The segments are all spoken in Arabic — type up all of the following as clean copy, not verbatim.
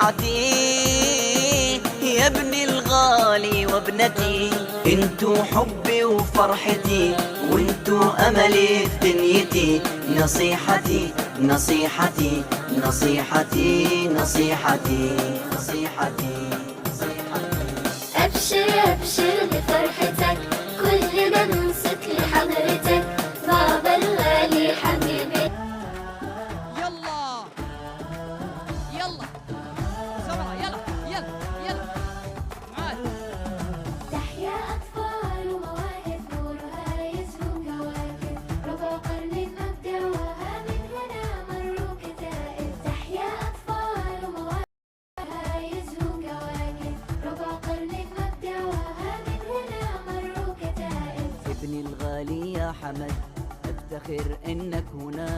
نصيحتي يا ابني الغالي وابنتي، انتو حبي وفرحتي وانتو املي في دنيتي. نصيحتي نصيحتي نصيحتي نصيحتي نصيحتي نصيحتي. أبشر أبشر بفرحتك، كلنا ننصت لحضرتك، بابا الغالي حبيبي. يلا يلا سمرة، يلا يلا يلا معاك. تحيا أطفال ومواهب نورها يزهو كواكب، ربع قرن مبدع وها من هنا مروا كتائب. تحيا أطفال ومواهب يزهو كواكب، ربع قرن مبدع وها من هنا مروا كتائب. ابني الغالي يا حمد، افتخر انك هنا،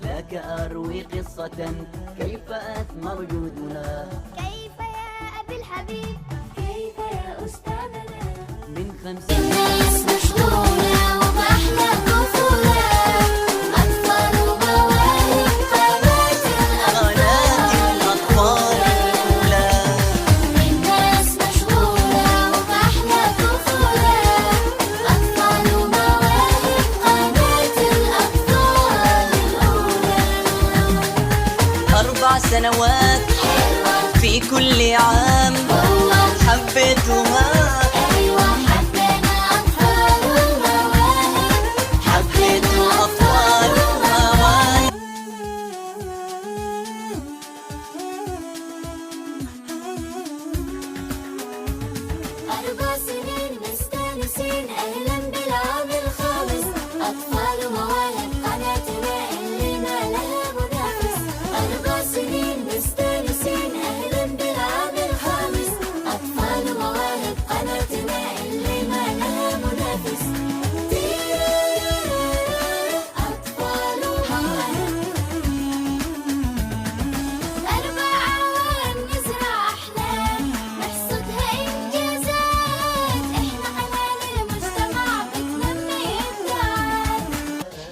لك اروي قصة كيف اثمر جودنا. كيف يا أبي الحبيب، كيف يا أستاذنا، من 50 الناس مشغولة وبأحلى طفولة، أطفال ومواهب قناة الأطفال الأولى. الناس مشغولة وبأحلى طفولة، أطفال ومواهب قناة الأطفال الأولى. 4 سنوات حلوة في كل عام حبيتها، أيوة حبينا أطفال ومواهب، حبيت أطفال ومواهب. 4 سنين مستانسين، أهلا بالعام الخامس، أطفال ومواهب قناتنا اللي ما لها منافس. 4 سنين مستانسين، أهلا بالعام الخامس، أطفال ومواهب قناتنا اللي ما لها منافس. أطفال ومواهب 4 أعوام نزرع أحلام، نحصدها إنجازات، إحنا حنان المجتمع بتنمي إبداعات.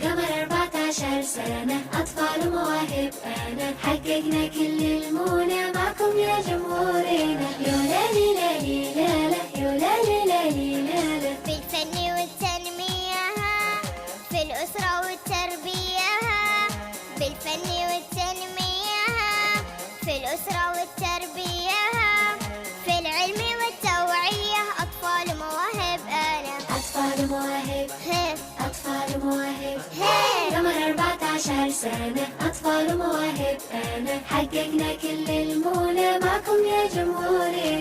قمر 14 سنة، أطفال ومواهب أنا، حققنا كل المنى معكم يا جمهورنا. يولا ليلا ليلا يولا ليلا ليلا. في الفن والتنمية، في الأسرة والتربية، بالفن والتنمية، في الأسرة والتربية، في العلم والتوعية، أطفال مواهب أنا. أطفال ومواهب، هي أطفال ومواهب، هي قمر 14 سنة، أطفال ومواهب أنا، حققنا كل المنى معكم يا جمهوري.